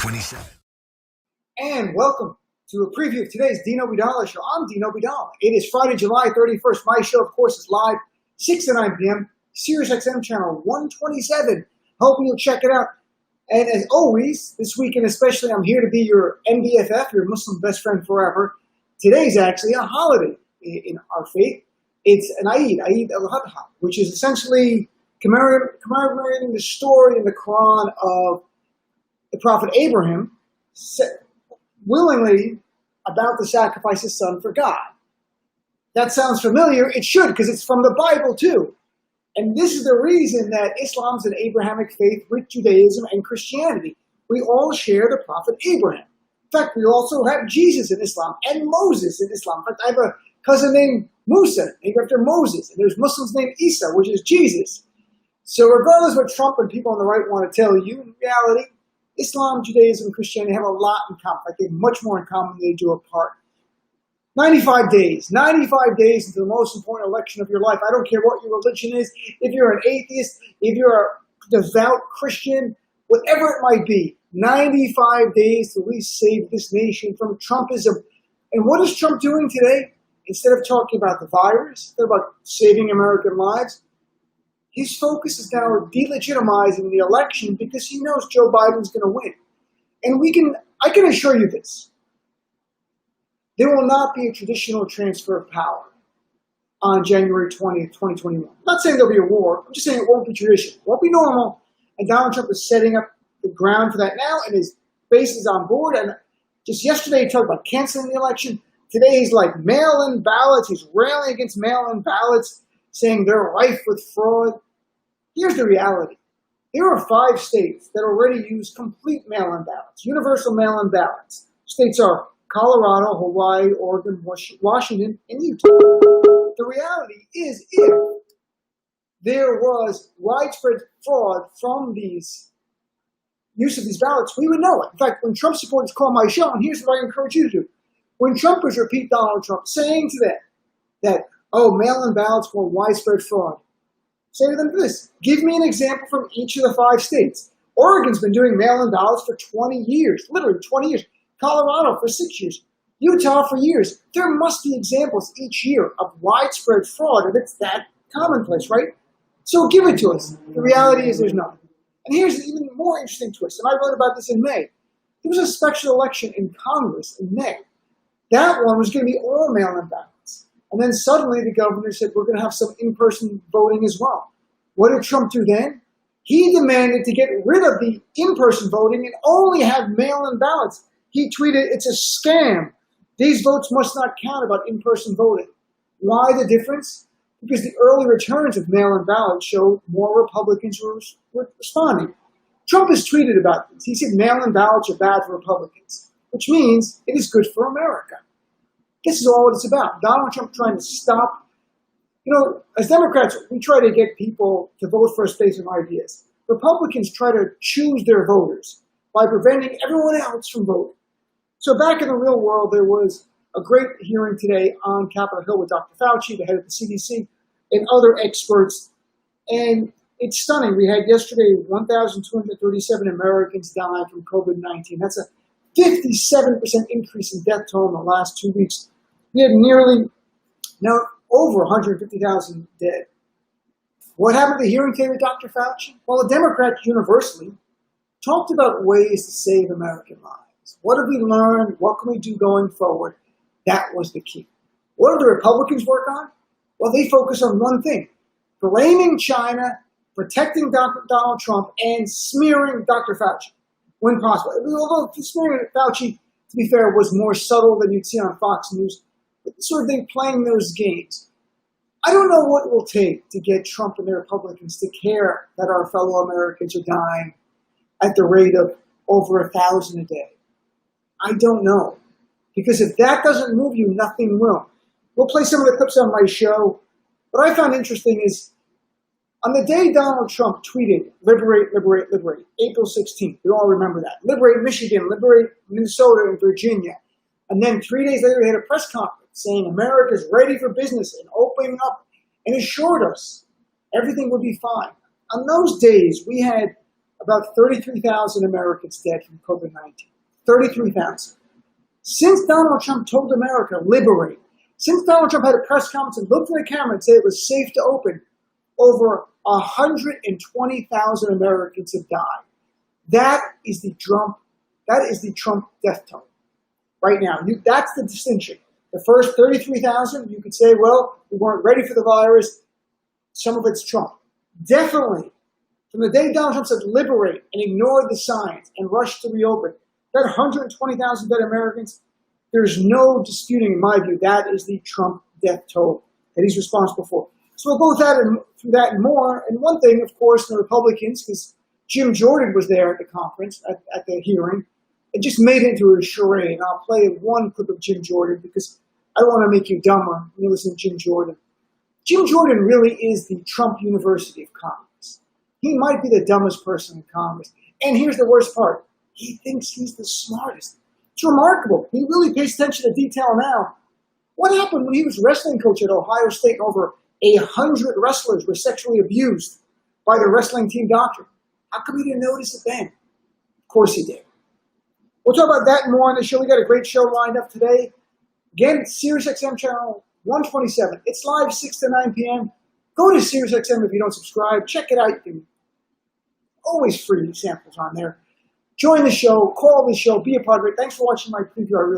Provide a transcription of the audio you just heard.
27. And welcome to a preview of today's Dino Vidala show. I'm Dino Vidala. It is Friday, July 31st. My show, of course, is live 6 to 9 p.m. SiriusXM channel 127. Hoping you'll check it out. And as always, this weekend especially, I'm here to be your MBFF, your Muslim best friend forever. Today's actually a holiday in our faith. It's an Eid al-Adha, which is essentially commemorating the story in the Quran of the prophet Abraham willingly about to sacrifice his son for God. That sounds familiar. It should, because it's from the Bible too. And this is the reason that Islam's an Abrahamic faith with Judaism and Christianity. We all share the prophet Abraham. In fact, we also have Jesus in Islam and Moses in Islam. In fact, I have a cousin named Musa, named after Moses. And there's Muslims named Isa, which is Jesus. So regardless of what Trump and people on the right want to tell you, in reality, Islam, Judaism, and Christianity have a lot in common. Like they have much more in common than they do apart. 95 days into the most important election of your life. I don't care what your religion is. If you're an atheist, if you're a devout Christian, whatever it might be, 95 days till we save this nation from Trumpism. And what is Trump doing today? Instead of talking about the virus, instead about saving American lives, his focus is now delegitimizing the election because he knows Joe Biden's going to win. And I can assure you this. There will not be a traditional transfer of power on January 20th, 2021. I'm not saying there'll be a war. I'm just saying it won't be traditional. It won't be normal. And Donald Trump is setting up the ground for that now, and his base is on board. And just yesterday he talked about canceling the election. Today he's like mail-in ballots. He's railing against mail-in ballots, saying they're rife with fraud. Here's the reality. There are 5 states that already use complete mail-in ballots, universal mail-in ballots. States are Colorado, Hawaii, Oregon, Washington, and Utah. The reality is, if there was widespread fraud from these use of these ballots, we would know it. In fact, when Trump supporters call my show, and here's what I encourage you to do. When Trumpers repeat Donald Trump saying to them that, mail-in ballots were widespread fraud, say to them this: give me an example from each of the 5 states. Oregon's been doing mail-in ballots for 20 years, literally 20 years. Colorado for 6 years, Utah for years. There must be examples each year of widespread fraud, and it's that commonplace, right? So give it to us. The reality is there's none. And here's an even more interesting twist, and I wrote about this in May. There was a special election in Congress in May. That one was going to be all mail-in ballots. And then suddenly the governor said, we're going to have some in-person voting as well. What did Trump do then? He demanded to get rid of the in-person voting and only have mail-in ballots. He tweeted, it's a scam. These votes must not count about in-person voting. Why the difference? Because the early returns of mail-in ballots showed more Republicans were responding. Trump has tweeted about this. He said mail-in ballots are bad for Republicans, which means it is good for America. This is all what it's about. Donald Trump trying to stop. As Democrats, we try to get people to vote for us based on ideas. Republicans try to choose their voters by preventing everyone else from voting. So back in the real world, there was a great hearing today on Capitol Hill with Dr. Fauci, the head of the CDC, and other experts. And it's stunning. We had yesterday 1,237 Americans die from COVID-19. That's a 57% increase in death toll in the last 2 weeks. We had over 150,000 dead. What happened at the hearing today with Dr. Fauci? Well, the Democrats universally talked about ways to save American lives. What have we learned? What can we do going forward? That was the key. What do the Republicans work on? Well, they focus on one thing: blaming China, protecting Donald Trump, and smearing Dr. Fauci when possible. Although smearing Fauci, to be fair, was more subtle than you'd see on Fox News. But sort of thing, playing those games. I don't know what it will take to get Trump and the Republicans to care that our fellow Americans are dying at the rate of over 1,000 a day. I don't know. Because if that doesn't move you, nothing will. We'll play some of the clips on my show. What I found interesting is, on the day Donald Trump tweeted, liberate, liberate, liberate, April 16th, we all remember that. Liberate Michigan, liberate Minnesota and Virginia. And then 3 days later, he had a press conference saying America's ready for business and opening up, and assured us everything would be fine. On those days, we had about 33,000 Americans dead from COVID-19. 33,000. Since Donald Trump told America, liberate, since Donald Trump had a press conference and looked in the camera and said it was safe to open, over 120,000 Americans have died. That is the Trump death toll right now. That's the distinction. The first 33,000, you could say, well, we weren't ready for the virus. Some of it's Trump. Definitely, from the day Donald Trump said liberate and ignored the signs and rushed to reopen, that 120,000 dead Americans, there's no disputing, in my view, that is the Trump death toll that he's responsible for. So we'll go through that and more. And one thing, of course, the Republicans, because Jim Jordan was there at the conference, at the hearing, it just made it into a charade. And I'll play one clip of Jim Jordan because I don't want to make you dumber when you listen to Jim Jordan. Jim Jordan really is the Trump University of Congress. He might be the dumbest person in Congress. And here's the worst part. He thinks he's the smartest. It's remarkable. He really pays attention to detail now. What happened when he was wrestling coach at Ohio State and over 100 wrestlers were sexually abused by the wrestling team doctor? How come he didn't notice it then? Of course he did. We'll talk about that and more on the show. We got a great show lined up today. Again, SiriusXM channel 127. It's live 6 to 9 p.m. Go to SiriusXM if you don't subscribe. Check it out. You can always free samples on there. Join the show. Call the show. Be a part of it. Thanks for watching my preview. I really